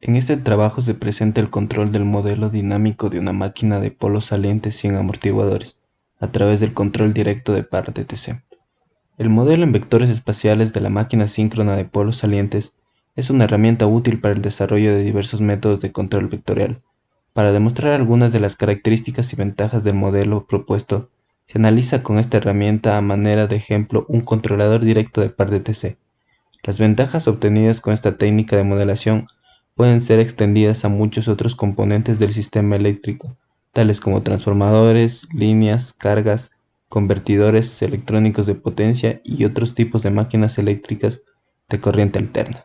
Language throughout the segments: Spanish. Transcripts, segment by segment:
En este trabajo se presenta el control del modelo dinámico de una máquina de polos salientes sin amortiguadores, a través del control directo de par DTC. El modelo en vectores espaciales de la máquina síncrona de polos salientes es una herramienta útil para el desarrollo de diversos métodos de control vectorial. Para demostrar algunas de las características y ventajas del modelo propuesto, se analiza con esta herramienta a manera de ejemplo un controlador directo de par DTC. Las ventajas obtenidas con esta técnica de modelación pueden ser extendidas a muchos otros componentes del sistema eléctrico, tales como transformadores, líneas, cargas, convertidores electrónicos de potencia y otros tipos de máquinas eléctricas de corriente alterna.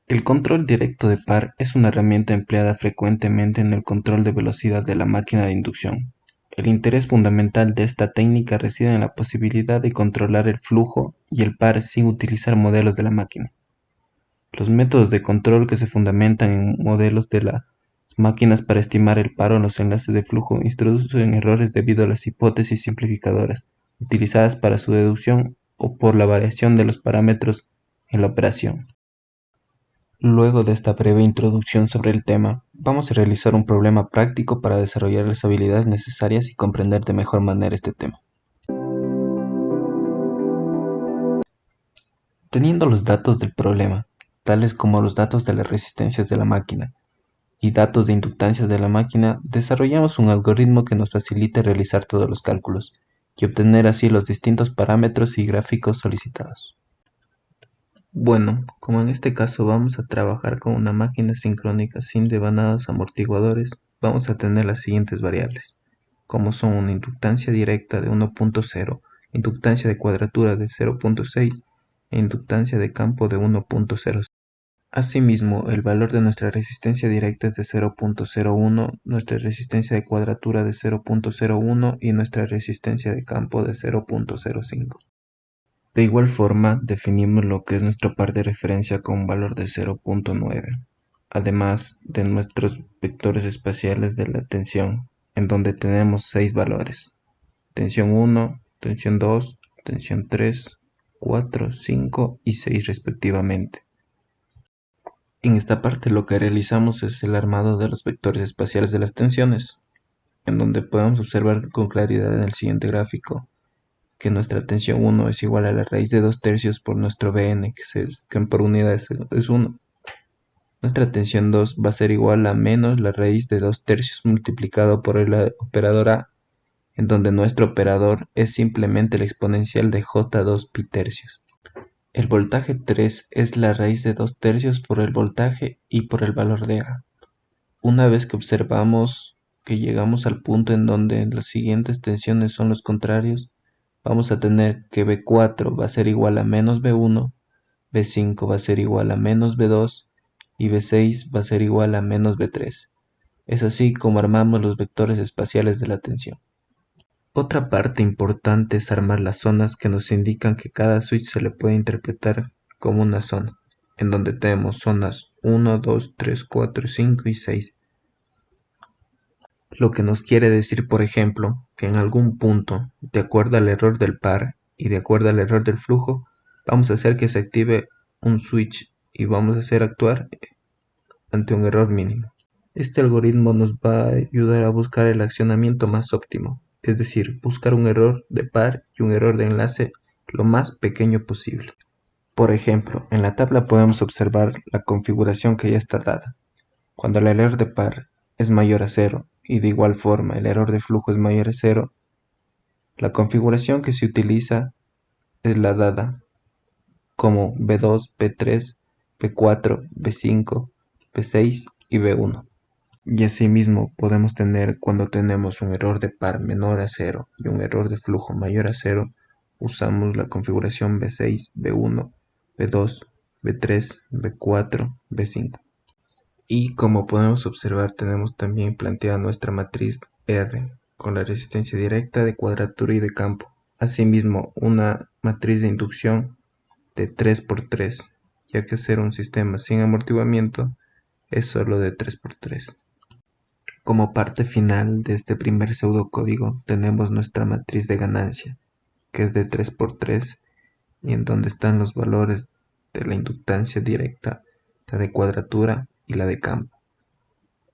El control directo de par es una herramienta empleada frecuentemente en el control de velocidad de la máquina de inducción. El interés fundamental de esta técnica reside en la posibilidad de controlar el flujo y el par sin utilizar modelos de la máquina. Los métodos de control que se fundamentan en modelos de las máquinas para estimar el par o los enlaces de flujo introducen errores debido a las hipótesis simplificadoras utilizadas para su deducción o por la variación de los parámetros en la operación. Luego de esta breve introducción sobre el tema, vamos a realizar un problema práctico para desarrollar las habilidades necesarias y comprender de mejor manera este tema. Teniendo los datos del problema, tales como los datos de las resistencias de la máquina y datos de inductancias de la máquina, desarrollamos un algoritmo que nos facilite realizar todos los cálculos y obtener así los distintos parámetros y gráficos solicitados. Bueno, como en este caso vamos a trabajar con una máquina sincrónica sin devanados amortiguadores, vamos a tener las siguientes variables, como son una inductancia directa de 1.0, inductancia de cuadratura de 0.6 e inductancia de campo de 1.0. Asimismo, el valor de nuestra resistencia directa es de 0.01, nuestra resistencia de cuadratura de 0.01 y nuestra resistencia de campo de 0.05. De igual forma, definimos lo que es nuestro par de referencia con un valor de 0.9, además de nuestros vectores espaciales de la tensión, en donde tenemos 6 valores: tensión 1, tensión 2, tensión 3, 4, 5 y 6 respectivamente. En esta parte lo que realizamos es el armado de los vectores espaciales de las tensiones, en donde podemos observar con claridad en el siguiente gráfico que nuestra tensión 1 es igual a la raíz de 2/3 por nuestro Bn, que por unidad es 1. Nuestra tensión 2 va a ser igual a menos la raíz de 2/3 multiplicado por el operador A, en donde nuestro operador es simplemente el exponencial de J2 pi tercios. El voltaje 3 es la raíz de 2/3 por el voltaje y por el valor de A. Una vez que observamos que llegamos al punto en donde las siguientes tensiones son los contrarios, vamos a tener que B4 va a ser igual a menos B1, B5 va a ser igual a menos B2 y B6 va a ser igual a menos B3. Es así como armamos los vectores espaciales de la tensión. Otra parte importante es armar las zonas que nos indican que cada switch se le puede interpretar como una zona, en donde tenemos zonas 1, 2, 3, 4, 5 y 6. Lo que nos quiere decir, por ejemplo, que en algún punto, de acuerdo al error del par y de acuerdo al error del flujo, vamos a hacer que se active un switch y vamos a hacer actuar ante un error mínimo. Este algoritmo nos va a ayudar a buscar el accionamiento más óptimo, es decir, buscar un error de par y un error de enlace lo más pequeño posible. Por ejemplo, en la tabla podemos observar la configuración que ya está dada. Cuando el error de par es mayor a 0 y de igual forma el error de flujo es mayor a 0, la configuración que se utiliza es la dada como B2, B3, B4, B5, B6 y B1. Y asimismo podemos tener cuando tenemos un error de par menor a 0 y un error de flujo mayor a 0, usamos la configuración B6, B1, B2, B3, B4, B5. Y como podemos observar, tenemos también planteada nuestra matriz R con la resistencia directa de cuadratura y de campo. Asimismo, una matriz de inducción de 3×3, ya que ser un sistema sin amortiguamiento es solo de 3×3. Como parte final de este primer pseudocódigo tenemos nuestra matriz de ganancia, que es de 3×3 y en donde están los valores de la inductancia directa la de cuadratura y la de campo.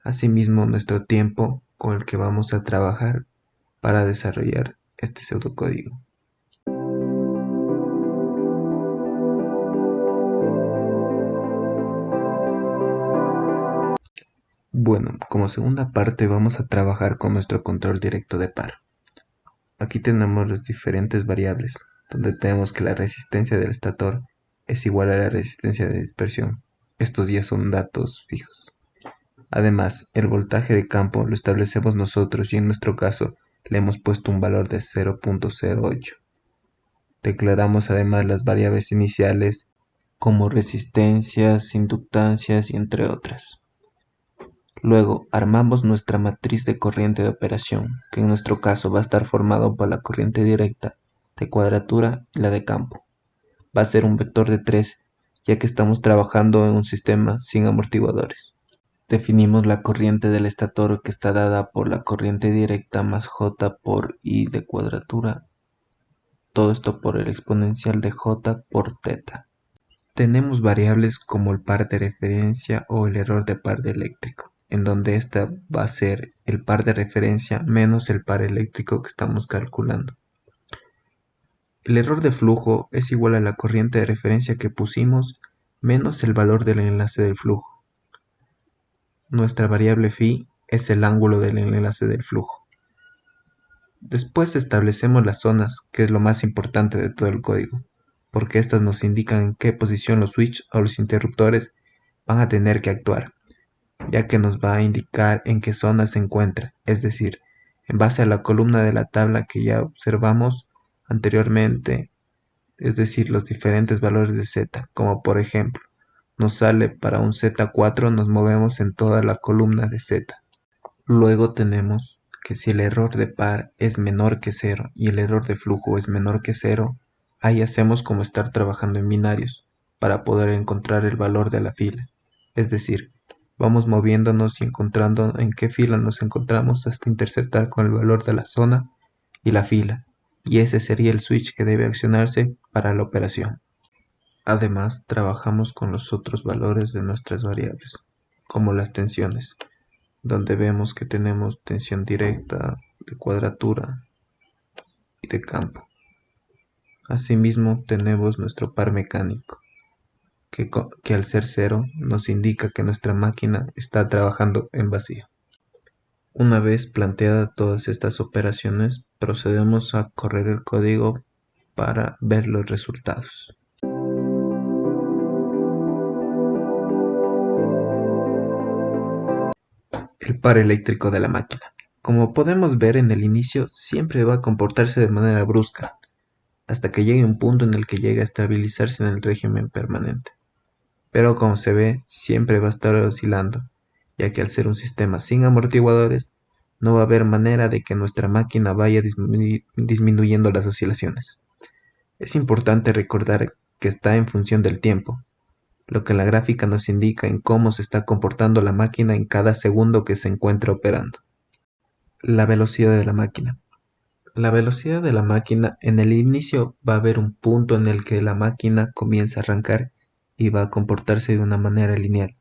Asimismo, nuestro tiempo con el que vamos a trabajar para desarrollar este pseudocódigo. Bueno, como segunda parte vamos a trabajar con nuestro control directo de par. Aquí tenemos las diferentes variables, donde tenemos que la resistencia del estator es igual a la resistencia de dispersión. Estos ya son datos fijos. Además, el voltaje de campo lo establecemos nosotros y en nuestro caso le hemos puesto un valor de 0.08. Declaramos además las variables iniciales como resistencias, inductancias y entre otras. Luego armamos nuestra matriz de corriente de operación, que en nuestro caso va a estar formado por la corriente directa, de cuadratura y la de campo. Va a ser un vector de 3, ya que estamos trabajando en un sistema sin amortiguadores. Definimos la corriente del estator, que está dada por la corriente directa más J por I de cuadratura, todo esto por el exponencial de J por θ. Tenemos variables como el par de referencia o el error de par eléctrico, en donde esta va a ser el par de referencia menos el par eléctrico que estamos calculando. El error de flujo es igual a la corriente de referencia que pusimos menos el valor del enlace del flujo. Nuestra variable φ es el ángulo del enlace del flujo. Después establecemos las zonas, que es lo más importante de todo el código, porque estas nos indican en qué posición los switch o los interruptores van a tener que actuar, ya que nos va a indicar en qué zona se encuentra, es decir, en base a la columna de la tabla que ya observamos anteriormente, es decir, los diferentes valores de Z, como por ejemplo, nos sale para un Z4, nos movemos en toda la columna de Z. Luego tenemos que si el error de par es menor que 0 y el error de flujo es menor que 0, ahí hacemos como estar trabajando en binarios para poder encontrar el valor de la fila. Es decir, vamos moviéndonos y encontrando en qué fila nos encontramos hasta interceptar con el valor de la zona y la fila, y ese sería el switch que debe accionarse para la operación. Además, trabajamos con los otros valores de nuestras variables, como las tensiones, donde vemos que tenemos tensión directa, de cuadratura y de campo. Asimismo, tenemos nuestro par mecánico, que al ser 0 nos indica que nuestra máquina está trabajando en vacío. Una vez planteadas todas estas operaciones, procedemos a correr el código para ver los resultados. El par eléctrico de la máquina. Como podemos ver en el inicio, siempre va a comportarse de manera brusca, hasta que llegue un punto en el que llegue a estabilizarse en el régimen permanente. Pero como se ve, siempre va a estar oscilando, ya que al ser un sistema sin amortiguadores, no va a haber manera de que nuestra máquina vaya disminuyendo las oscilaciones. Es importante recordar que está en función del tiempo, lo que la gráfica nos indica en cómo se está comportando la máquina en cada segundo que se encuentra operando. La velocidad de la máquina. La velocidad de la máquina, en el inicio va a haber un punto en el que la máquina comienza a arrancar y va a comportarse de una manera lineal,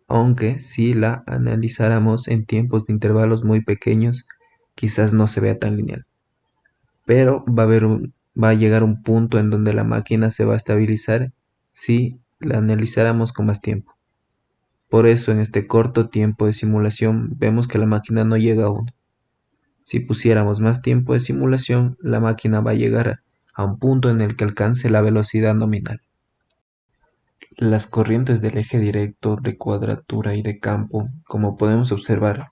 aunque si la analizáramos en tiempos de intervalos muy pequeños, quizás no se vea tan lineal, pero va a llegar un punto en donde la máquina se va a estabilizar si la analizáramos con más tiempo. Por eso en este corto tiempo de simulación vemos que la máquina no llega a 1. Si pusiéramos más tiempo de simulación, la máquina va a llegar a un punto en el que alcance la velocidad nominal. Las corrientes del eje directo, de cuadratura y de campo, como podemos observar,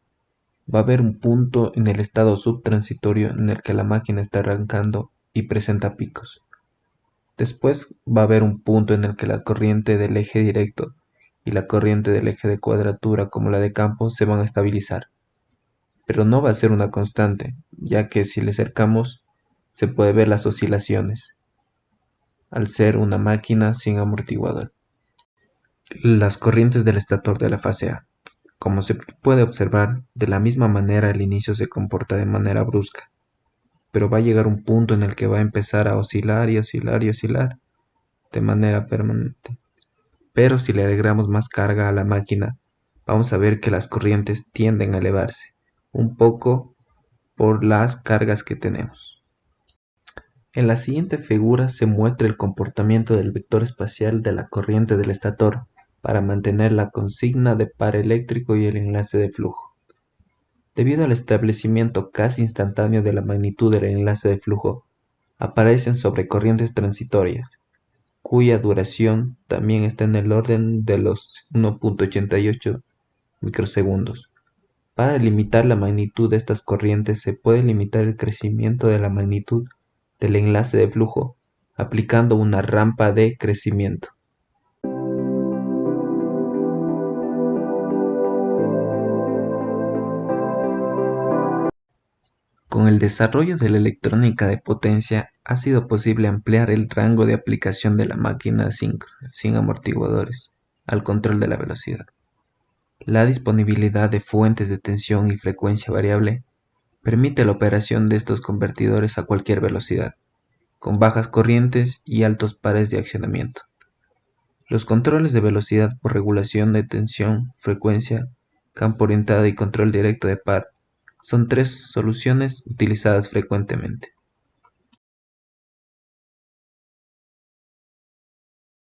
va a haber un punto en el estado subtransitorio en el que la máquina está arrancando y presenta picos. Después va a haber un punto en el que la corriente del eje directo y la corriente del eje de cuadratura como la de campo se van a estabilizar. Pero no va a ser una constante, ya que si le acercamos se puede ver las oscilaciones, al ser una máquina sin amortiguador. Las corrientes del estator de la fase A. Como se puede observar, de la misma manera al inicio se comporta de manera brusca, pero va a llegar un punto en el que va a empezar a oscilar y oscilar y oscilar de manera permanente. pero si le agregamos más carga a la máquina, vamos a ver que las corrientes tienden a elevarse, un poco por las cargas que tenemos. En la siguiente figura se muestra el comportamiento del vector espacial de la corriente del estator para mantener la consigna de par eléctrico y el enlace de flujo. Debido al establecimiento casi instantáneo de la magnitud del enlace de flujo, aparecen sobrecorrientes transitorias, cuya duración también está en el orden de los 1.88 microsegundos. Para limitar la magnitud de estas corrientes se puede limitar el crecimiento de la magnitud del enlace de flujo aplicando una rampa de crecimiento. Con el desarrollo de la electrónica de potencia ha sido posible ampliar el rango de aplicación de la máquina síncrona, sin amortiguadores, al control de la velocidad. La disponibilidad de fuentes de tensión y frecuencia variable permite la operación de estos convertidores a cualquier velocidad, con bajas corrientes y altos pares de accionamiento. Los controles de velocidad por regulación de tensión, frecuencia, campo orientado y control directo de par son tres soluciones utilizadas frecuentemente.